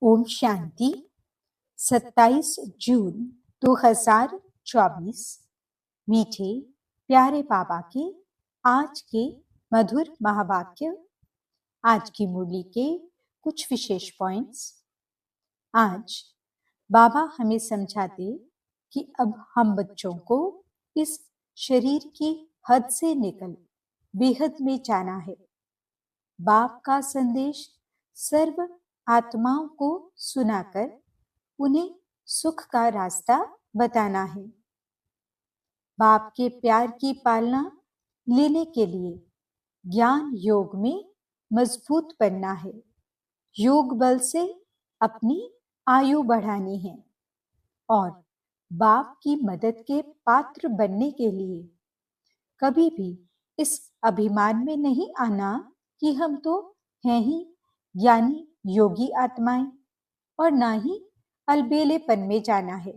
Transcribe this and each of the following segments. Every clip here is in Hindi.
ओम शांति। 27 जून 2024। मीठे प्यारे बाबा के आज के मधुर महावाक्य। आज की मुरली के कुछ विशेष पॉइंट्स। आज बाबा हमें समझाते कि अब हम बच्चों को इस शरीर की हद से निकल बेहद में जाना है। बाप का संदेश सर्व आत्माओं को सुनाकर उन्हें सुख का रास्ता बताना है। बाप के प्यार की पालना लेने के लिए ज्ञान योग में मजबूत बनना है। योग बल से अपनी आयु बढ़ानी है और बाप की मदद के पात्र बनने के लिए कभी भी इस अभिमान में नहीं आना कि हम तो हैं ही ज्ञानी योगी आत्माएं, और ना ही अलबेलेपन में जाना है।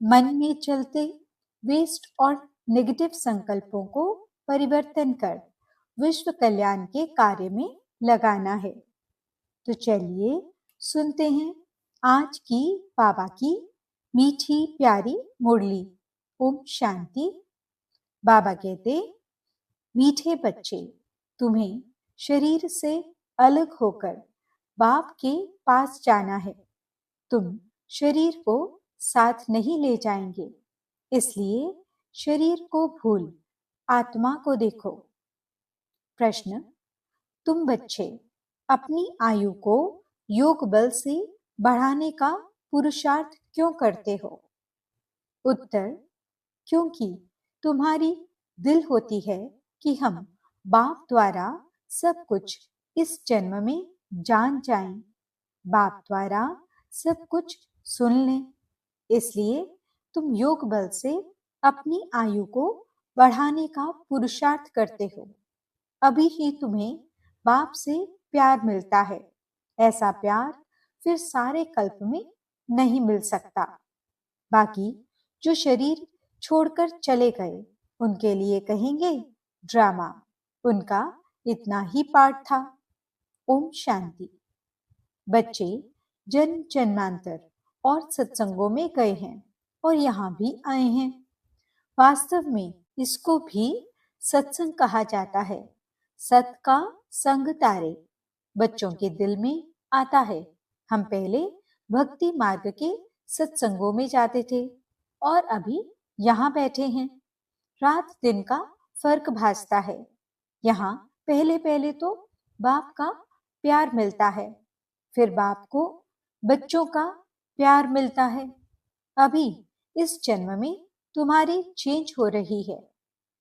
मन में चलते वेस्ट और नेगेटिव संकल्पों को परिवर्तन कर विश्व कल्याण के कार्य में लगाना है। तो चलिए सुनते हैं आज की बाबा की मीठी प्यारी मुरली। ओम शांति। बाबा कहते, मीठे बच्चे, तुम्हें शरीर से अलग होकर बाप के पास जाना है। तुम शरीर को साथ नहीं ले जाएंगे, इसलिए शरीर को भूल आत्मा को देखो। प्रश्न, तुम बच्चे अपनी आयु को योग बल से बढ़ाने का पुरुषार्थ क्यों करते हो? उत्तर, क्योंकि तुम्हारी दिल होती है कि हम बाप द्वारा सब कुछ इस जन्म में जान जाएं, बाप द्वारा सब कुछ सुन लें। इसलिए तुम योग बल से अपनी आयु को बढ़ाने का पुरुषार्थ करते हो। अभी ही तुम्हें बाप से प्यार मिलता है। ऐसा प्यार फिर सारे कल्प में नहीं मिल सकता। बाकी जो शरीर छोड़कर चले गए उनके लिए कहेंगे ड्रामा। उनका इतना ही पार्ट था। ओम शांति। बच्चे जन्म जन्मांतर और सत्संगों में गए हैं और यहाँ भी आए हैं। वास्तव में इसको भी सत्संग कहा जाता है। सत का संग तारे बच्चों के दिल में आता है। हम पहले भक्ति मार्ग के सत्संगों में जाते थे और अभी यहाँ बैठे हैं। रात दिन का फर्क भासता है। यहाँ पहले पहले तो बाप का प्यार मिलता है, फिर बाप को बच्चों का प्यार मिलता है। अभी इस जन्म में तुम्हारी चेंज हो रही है।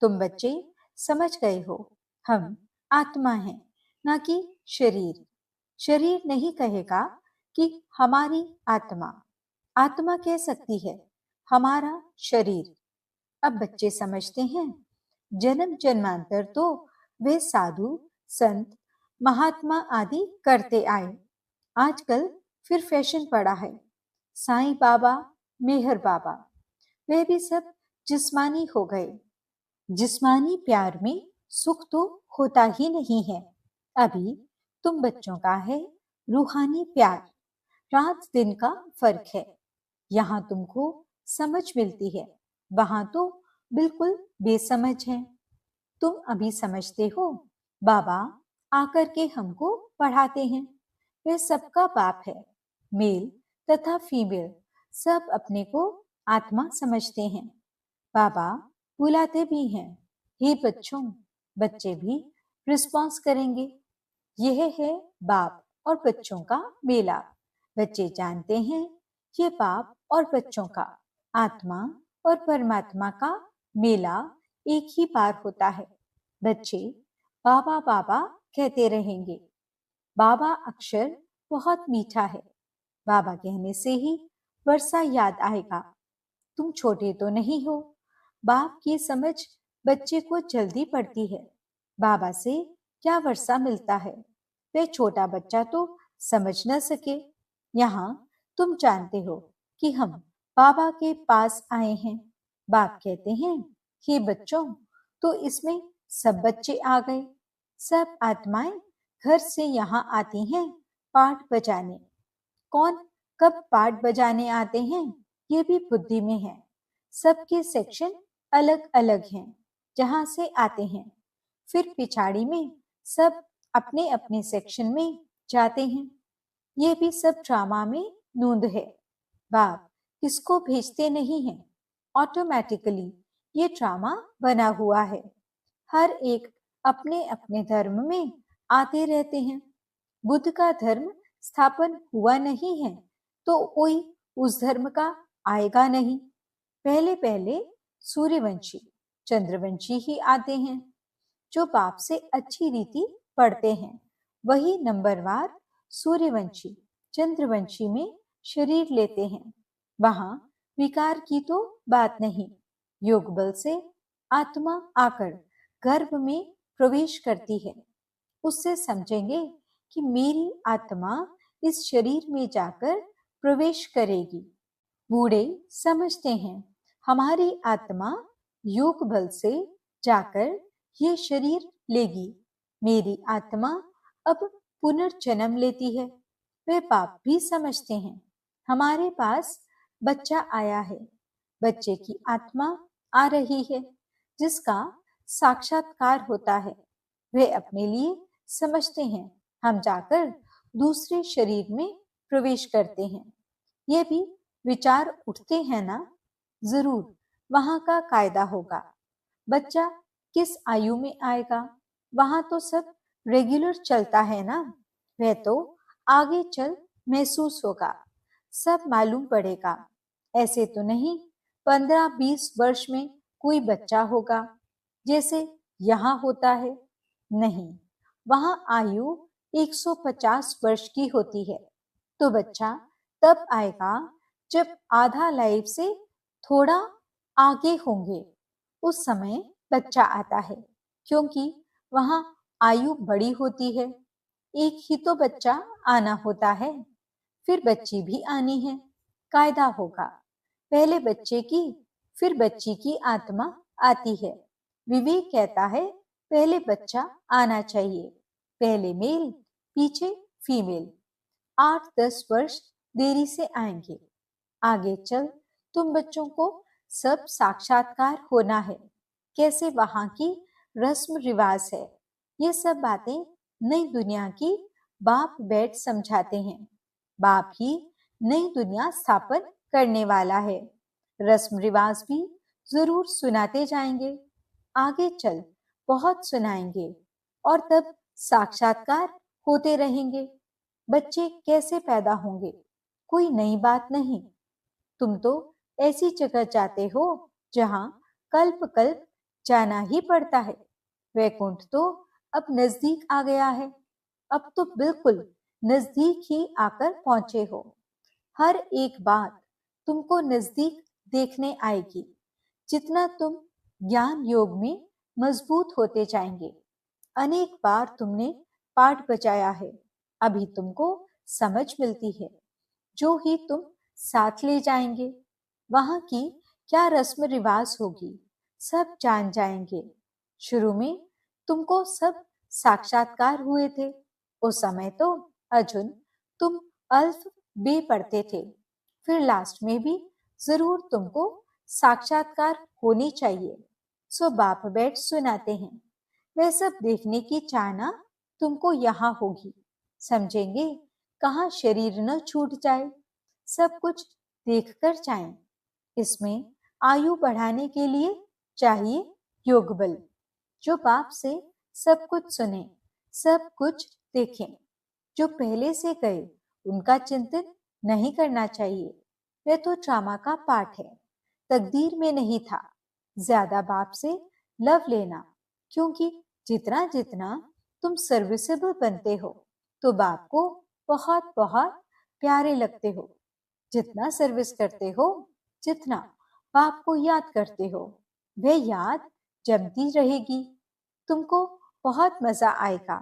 तुम बच्चे समझ गए हो, हम आत्मा हैं, ना कि शरीर। शरीर नहीं कहेगा कि हमारी आत्मा। आत्मा कह सकती है हमारा शरीर। अब बच्चे समझते हैं जन्म जन्मांतर तो वे साधु संत महात्मा आदि करते आए। आजकल फिर फैशन पड़ा है। साईं बाबा, मेहर बाबा, वे भी सब जिस्मानी हो गए। जिस्मानी प्यार में सुख तो होता ही नहीं है। अभी तुम बच्चों का है रूहानी प्यार। रात दिन का फर्क है। यहाँ तुमको समझ मिलती है, वहां तो बिल्कुल बेसमझ है। तुम अभी समझते हो, बाबा आकर के हमको पढ़ाते हैं। वे सबका बाप है। मेल तथा फीमेल सब अपने को आत्मा समझते हैं। बाबा बुलाते भी हैं, हे बच्चों। बच्चे भी रिस्पॉन्स करेंगे। यह है बाप और बच्चों का मेला। बच्चे जानते हैं ये बाप और बच्चों का, आत्मा और परमात्मा का मेला एक ही बार होता है। बच्चे बाबा बाबा कहते रहेंगे। बाबा अक्षर बहुत मीठा है। बाबा कहने से ही वर्षा याद आएगा। तुम छोटे तो नहीं हो। बाप की समझ बच्चे को जल्दी पड़ती है। बाबा से क्या वर्षा मिलता है, वे छोटा बच्चा तो समझ न सके। यहाँ तुम जानते हो कि हम बाबा के पास आए हैं। बाप कहते हैं, हे बच्चों, तो इसमें सब बच्चे आ गए। सब आत्माएं घर से यहाँ आती हैं पाठ बजाने। कौन कब पार्ट बजाने आते हैं ये भी बुद्धि में है। सबके सेक्शन अलग अलग हैं जहां से आते हैं। फिर पिछाड़ी में सब अपने अपने सेक्शन में जाते हैं। ये भी सब ड्रामा में नूंद है। बाप किसको भेजते नहीं हैं, ऑटोमेटिकली ये ड्रामा बना हुआ है। हर एक अपने अपने धर्म में आते रहते हैं। बुद्ध का धर्म स्थापन हुआ नहीं है तो कोई उस धर्म का आएगा नहीं। पहले पहले सूर्यवंशी चंद्रवंशी ही आते हैं। जो बाप से अच्छी रीति पढ़ते हैं वही नंबरवार सूर्यवंशी चंद्रवंशी में शरीर लेते हैं। वहां विकार की तो बात नहीं। योग बल से आत्मा आकर गर्भ में प्रवेश करती है। उससे समझेंगे कि मेरी आत्मा इस शरीर में जाकर प्रवेश करेगी। बूढ़े समझते हैं हमारी आत्मा योग बल से जाकर ये शरीर लेगी। मेरी आत्मा अब पुनर्जन्म लेती है। वे बाप भी समझते हैं हमारे पास बच्चा आया है। बच्चे की आत्मा आ रही है जिसका साक्षात्कार होता है। वे अपने लिए समझते हैं हम जाकर दूसरे शरीर में प्रवेश करते हैं। ये भी विचार उठते हैं ना, जरूर वहां का कायदा होगा। बच्चा किस आयु में आएगा वहां तो सब रेगुलर चलता है ना। वह तो आगे चल महसूस होगा, सब मालूम पड़ेगा। ऐसे तो नहीं 15-20 वर्ष में कोई बच्चा होगा जैसे यहाँ होता है। नहीं, वहां आयु 150 वर्ष की होती है। तो बच्चा तब आएगा जब आधा लाइफ से थोड़ा आगे होंगे। उस समय बच्चा आता है क्योंकि वहां आयु बड़ी होती है। एक ही तो बच्चा आना होता है, फिर बच्ची भी आनी है। कायदा होगा पहले बच्चे की फिर बच्ची की आत्मा आती है। विवेक कहता है पहले बच्चा आना चाहिए, पहले मेल पीछे फीमेल। 8-10 वर्ष देरी से आएंगे। आगे चल तुम बच्चों को सब साक्षात्कार होना है। कैसे वहां की रस्म रिवाज है ये सब बातें नई दुनिया की बाप बैठ समझाते हैं। बाप ही नई दुनिया स्थापन करने वाला है। रस्म रिवाज भी जरूर सुनाते जाएंगे। आगे चल बहुत सुनाएंगे और तब साक्षात्कार होते रहेंगे। बच्चे कैसे पैदा होंगे कोई नई बात नहीं। तुम तो ऐसी जगह जाते हो जहां कल्प कल्प जाना ही पड़ता है। वैकुंठ तो अब नजदीक आ गया है। अब तो बिल्कुल नजदीक ही आकर पहुंचे हो। हर एक बात तुमको नजदीक देखने आएगी। जितना तुम ज्ञान योग में मजबूत होते जाएंगे। अनेक बार तुमने पाठ बजाया है, अभी तुमको समझ मिलती है। जो ही तुम साथ ले जाएंगे वहां की क्या रस्म रिवाज होगी सब जान जाएंगे। शुरू में तुमको सब साक्षात्कार हुए थे। उस समय तो अर्जुन तुम अल्फ बे पढ़ते थे। फिर लास्ट में भी जरूर तुमको साक्षात्कार होनी चाहिए। सो बाप बैठ सुनाते हैं। वह सब देखने की चाहना तुमको यहाँ होगी। समझेंगे कहाँ शरीर न छूट जाए, सब कुछ देखकर जाएं। इसमें आयु बढ़ाने के लिए चाहिए योग बल। जो बाप से सब कुछ सुने, सब कुछ देखें। जो पहले से गए उनका चिंतन नहीं करना चाहिए। वह तो ड्रामा का पार्ट है, तकदीर में नहीं था। ज्यादा बाप से लव लेना, क्योंकि जितना जितना तुम सर्विसेबल बनते हो तो बाप को बहुत बहुत प्यारे लगते हो। जितना सर्विस करते हो, जितना बाप को याद करते हो, वह याद जमती रहेगी। तुमको बहुत मजा आएगा।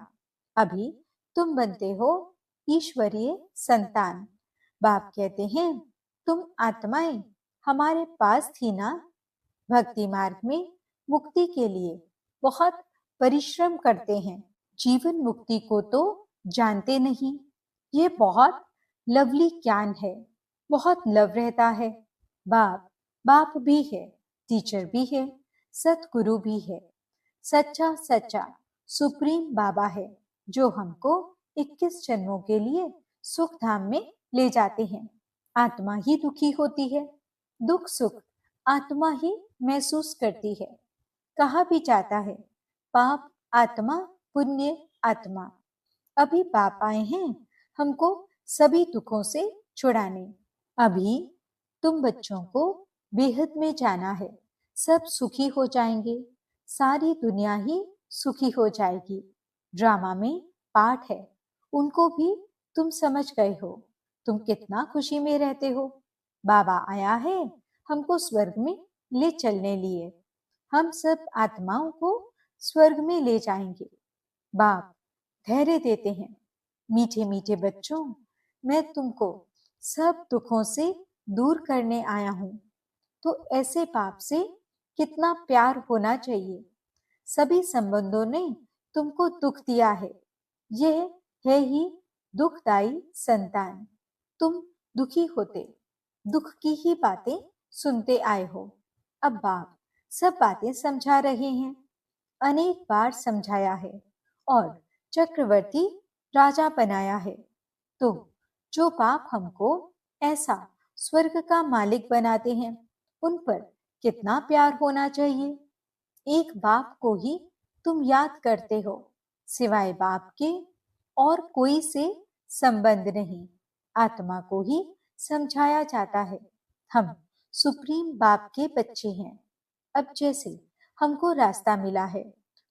अभी तुम बनते हो ईश्वरीय संतान। बाप कहते हैं तुम आत्माएं हमारे पास थी ना। भक्ति मार्ग में मुक्ति के लिए बहुत परिश्रम करते हैं। जीवन मुक्ति को तो जानते नहीं। ये बहुत लवली ज्ञान है, बहुत लव रहता है। बाप बाप भी है, टीचर भी है, सतगुरु भी है। सच्चा सच्चा सुप्रीम बाबा है, जो हमको 21 जन्मों के लिए सुख धाम में ले जाते हैं। आत्मा ही दुखी होती है, दुख सुख आत्मा ही महसूस करती है। कहा भी जाता है, पाप आत्मा पुण्य आत्मा। अभी पाप आए हैं हमको सभी दुखों से छुड़ाने। अभी तुम बच्चों को बेहद में जाना है, सब सुखी हो जाएंगे, सारी दुनिया ही सुखी हो जाएगी। ड्रामा में पाठ है, उनको भी तुम समझ गए हो। तुम कितना खुशी में रहते हो। बाबा आया है हमको स्वर्ग में ले चलने लिए। हम सब आत्माओं को स्वर्ग में ले जाएंगे। बाप धैर्य देते हैं, मीठे मीठे बच्चों, मैं तुमको सब दुखों से दूर करने आया हूं। तो ऐसे बाप से कितना प्यार होना चाहिए। सभी संबंधों ने तुमको दुख दिया है, यह है ही दुखदाई संतान। तुम दुखी होते, दुख की ही बातें सुनते आए हो। अब बाप सब बातें समझा रहे हैं, अनेक बार समझाया है और चक्रवर्ती राजा बनाया है। तो जो बाप हमको ऐसा स्वर्ग का मालिक बनाते हैं, उन पर कितना प्यार होना चाहिए। एक बाप को ही तुम याद करते हो, सिवाय बाप के और कोई से संबंध नहीं। आत्मा को ही समझाया जाता है, हम सुप्रीम बाप के बच्चे हैं। अब जैसे हमको रास्ता मिला है,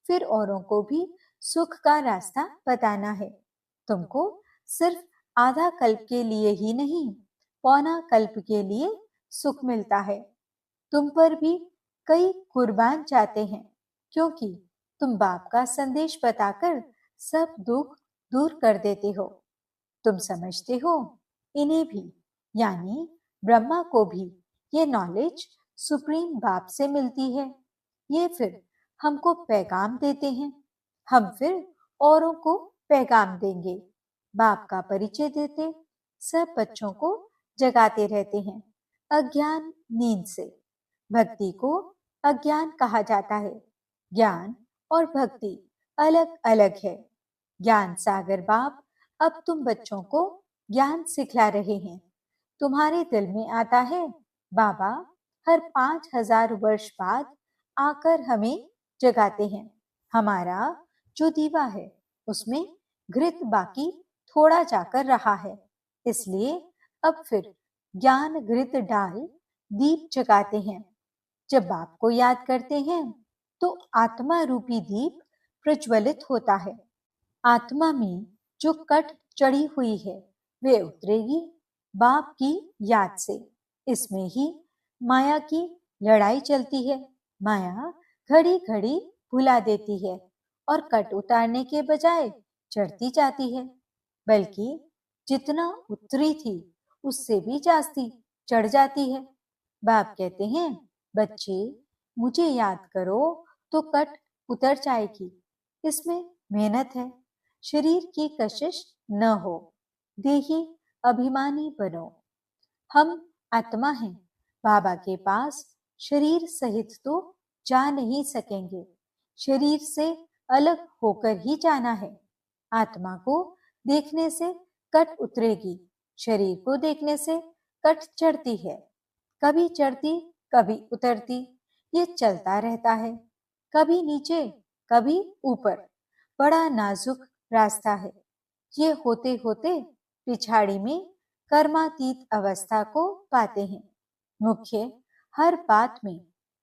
फिर औरों को भी सुख का रास्ता बताना है। तुमको सिर्फ आधा कल्प के लिए ही नहीं, पौना कल्प के लिए सुख मिलता है। तुम पर भी कई कुर्बान जाते हैं, क्योंकि तुम बाप का संदेश बताकर सब दुख दूर कर देते हो। तुम समझते हो, इन्हें भी यानी ब्रह्मा को भी ये नॉलेज सुप्रीम बाप से मिलती है। ये फिर हमको पैगाम देते हैं, हम फिर औरों को पैगाम देंगे। बाप का परिचय देते सब बच्चों को जगाते रहते हैं अज्ञान नींद से। भक्ति को अज्ञान कहा जाता है। ज्ञान और भक्ति अलग अलग है। ज्ञान सागर बाप अब तुम बच्चों को ज्ञान सिखला रहे हैं। तुम्हारे दिल में आता है, बाबा हर 5000 वर्ष बाद आकर हमें जगाते हैं। हमारा जो दीवा है उसमें घृत बाकी थोड़ा जाकर रहा है, इसलिए अब फिर ज्ञान घृत डाल दीप जगाते हैं। जब बाप को याद करते हैं तो आत्मा रूपी दीप प्रज्वलित होता है। आत्मा में जो कट चढ़ी हुई है वे उतरेगी बाप की याद से। इसमें ही माया की लड़ाई चलती है। माया घड़ी घड़ी भुला देती है और कट उतारने के बजाय चढ़ती जाती है, बल्कि जितना उतरी थी उससे भी जास्ती चढ़ जाती है। बाप कहते हैं, बच्चे मुझे याद करो तो कट उतर जाएगी। इसमें मेहनत है, शरीर की कशिश न हो, देही अभिमानी बनो। हम आत्मा हैं, बाबा के पास शरीर सहित तो जा नहीं सकेंगे, शरीर से अलग होकर ही जाना है। आत्मा को देखने से कट उतरेगी, शरीर को देखने से कट चढ़ती है। कभी चढ़ती कभी उतरती, ये चलता रहता है। कभी नीचे कभी ऊपर, बड़ा नाजुक रास्ता है। ये होते होते पिछाड़ी में कर्मातीत अवस्था को पाते हैं। मुख्य हर बात में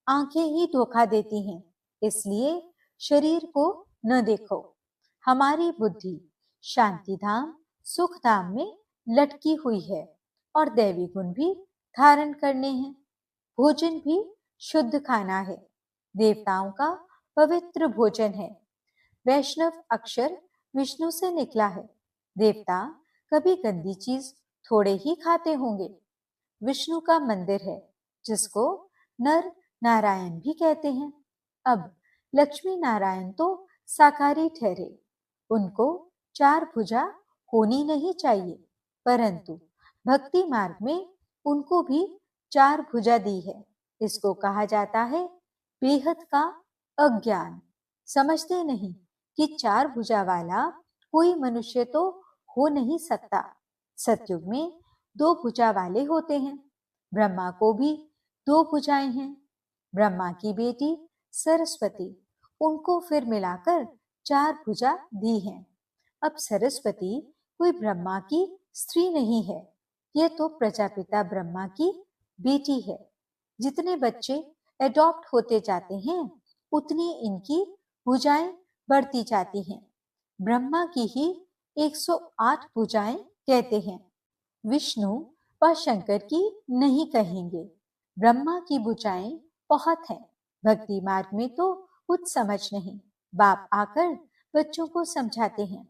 आंखें ही धोखा देती हैं, इसलिए शरीर को न देखो। हमारी बुद्धि शांति धाम सुख धाम में लटकी हुई है और दैवी गुण भी धारण करने हैं। भोजन भी शुद्ध खाना है, देवताओं का पवित्र भोजन है। वैष्णव अक्षर विष्णु से निकला है। देवता कभी गंदी चीज थोड़े ही खाते होंगे। विष्णु का मंदिर है, जिसको नर नारायण भी कहते हैं। अब लक्ष्मी नारायण तो साकारी ठहरे, उनको 4 भुजा होनी नहीं चाहिए। परंतु भक्ति मार्ग में उनको भी 4 भुजा दी है। इसको कहा जाता है बेहद का अज्ञान। समझते नहीं कि 4 भुजा वाला कोई मनुष्य तो हो नहीं सकता। सतयुग में 2 भुजा वाले होते हैं। ब्रह्मा को भी 2 भुजाएं हैं। ब्रह्मा की बेटी सरस्वती, उनको फिर मिलाकर 4 भुजा दी हैं। अब सरस्वती कोई ब्रह्मा की स्त्री नहीं है, यह तो प्रजापिता ब्रह्मा की बेटी है। जितने बच्चे एडॉप्ट होते जाते हैं उतनी इनकी भुजाएं बढ़ती जाती हैं। ब्रह्मा की ही 108 भुजाएं कहते हैं। विष्णु व शंकर की नहीं कहेंगे। ब्रह्मा की भुजाएं बहुत हैं। भक्ति मार्ग में तो कुछ समझ नहीं। बाप आकर बच्चों को समझाते हैं।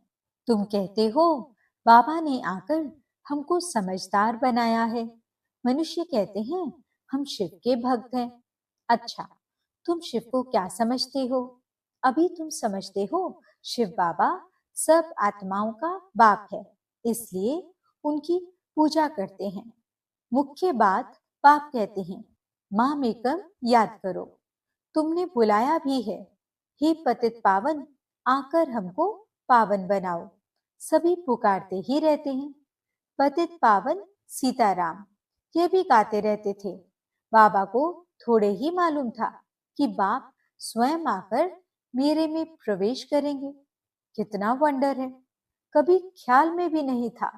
तुम कहते हो बाबा ने आकर हमको समझदार बनाया है। मनुष्य कहते हैं हम शिव के भक्त हैं। अच्छा, तुम शिव को क्या समझते हो? अभी तुम समझते हो शिव बाबा सब आत्माओं का बाप है, इसलिए उनकी पूजा करते हैं। मुख्य बात बाप कहते हैं, माम एकम याद करो। तुमने बुलाया भी है, हे पतित पावन, आकर हमको पावन बनाओ। सभी पुकारते ही रहते हैं। पतित पावन सीताराम, ये भी गाते रहते थे। बाबा को थोड़े ही मालूम था कि बाप स्वयं आकर मेरे में प्रवेश करेंगे। कितना वंडर है, कभी ख्याल में भी नहीं था।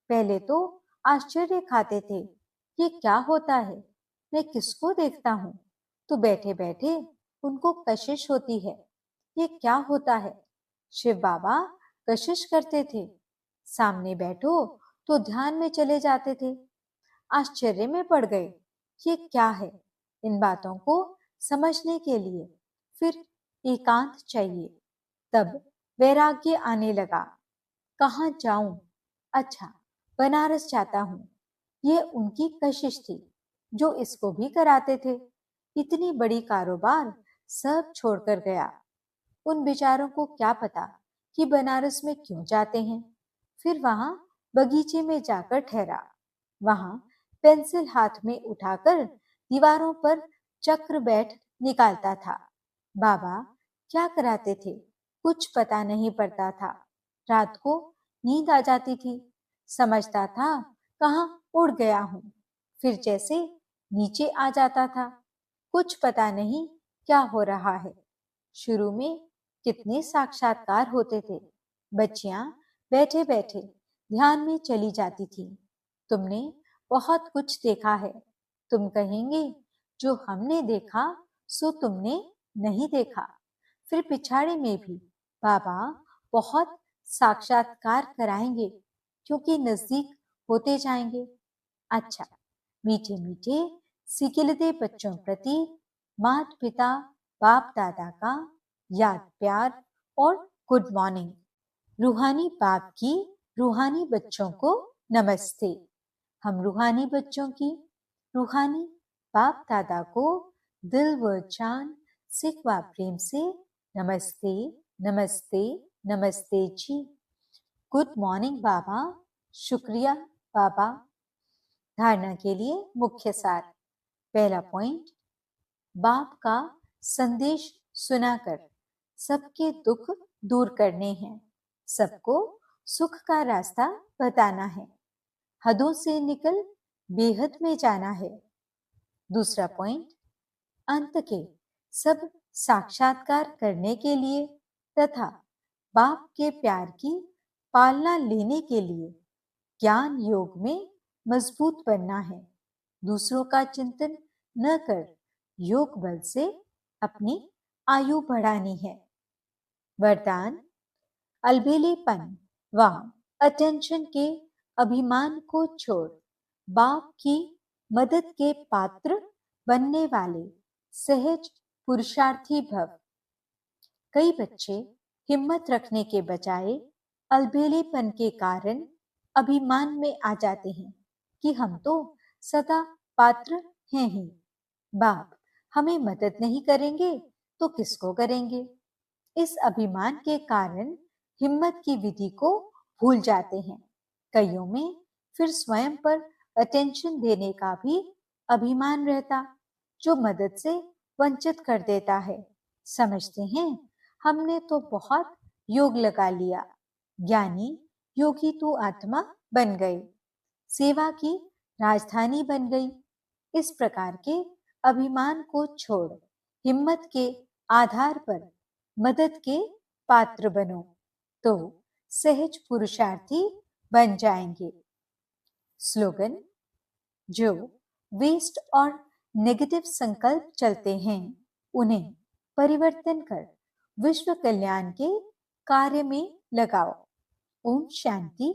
पहले तो आश्चर्य खाते थे, ये क्या होता है, मैं किसको देखता हूँ। तो बैठे बैठे उनको कशिश होती है, ये क्या होता है। शिव बाबा कशिश करते थे। सामने बैठो तो ध्यान में चले जाते थे। आश्चर्य में पड़ गए, ये क्या है। इन बातों को समझने के लिए फिर एकांत चाहिए। तब वैराग्य आने लगा। कहाँ जाऊं? अच्छा, बनारस जाता हूँ। ये उनकी कशिश थी जो इसको भी कराते थे। इतनी बड़ी कारोबार सब छोड़कर गया। उन बेचारों को क्या पता कि बनारस में क्यों जाते हैं। फिर वहां बगीचे में जाकर ठहरा। वहां पेंसिल हाथ में उठाकर दीवारों पर चक्र बैठ निकालता था। बाबा क्या कराते थे कुछ पता नहीं पड़ता था। रात को नींद आ जाती थी। समझता था कहाँ उड़ गया हूँ। फिर जैसे नीचे आ जाता था। कुछ पता नहीं क्या हो रहा है। शुरू में कितने साक्षात्कार होते थे। बच्चियां बैठे बैठे ध्यान में चली जाती थी। तुमने बहुत कुछ देखा है। तुम कहेंगे जो हमने देखा सो तुमने नहीं देखा। फिर पिछाड़े में भी बाबा बहुत साक्षात्कार कराएंगे क्योंकि नजदीक होते जाएंगे। अच्छा, मीठे मीठे सिकिलते बच्चों प्रति माता पिता बाप दादा का याद प्यार और गुड मॉर्निंग। रूहानी बाप की रूहानी बच्चों को नमस्ते। हम रूहानी बच्चों की रूहानी बाप दादा को दिल व जान सिख व प्रेम से नमस्ते नमस्ते नमस्ते जी। गुड मॉर्निंग बाबा। शुक्रिया बाबा। धारणा के लिए मुख्य सार। पहला पॉइंट, बाप का संदेश सुनाकर सबके दुख दूर करने हैं। सबको सुख का रास्ता बताना है। हदों से निकल बेहद में जाना है। दूसरा पॉइंट, अंत के सब साक्षात्कार करने के लिए तथा बाप के प्यार की पालना लेने के लिए ज्ञान योग में मजबूत बनना है। दूसरों का चिंतन न कर योग बल से अपनी आयु बढ़ानी है। वरदान, अलबेलेपन व अटेंशन के अभिमान को छोड़ बाप की मदद के पात्र बनने वाले सहज पुरुषार्थी भव। कई बच्चे हिम्मत रखने के बजाय अलबेलेपन के कारण अभिमान में आ जाते हैं कि हम तो सदा पात्र हैं ही। बाप हमें मदद नहीं करेंगे तो किसको करेंगे। इस अभिमान के कारण हिम्मत की विधि को भूल जाते हैं। कईयों में फिर स्वयं पर अटेंशन देने का भी अभिमान रहता, जो मदद से वंचित कर देता है। समझते हैं, हमने तो बहुत योग लगा लिया, ज्ञानी योगी तू आत्मा बन गई, सेवा की राजधानी बन गई। इस प्रकार के अभिमान को छोड़ हिम्मत के आधार पर मदद के पात्र बनो, तो सहज पुरुषार्थी बन जाएंगे। स्लोगन: जो वेस्ट और नेगेटिव संकल्प चलते हैं, उन्हें परिवर्तन कर विश्व कल्याण के कार्य में लगाओ। ओम शांति।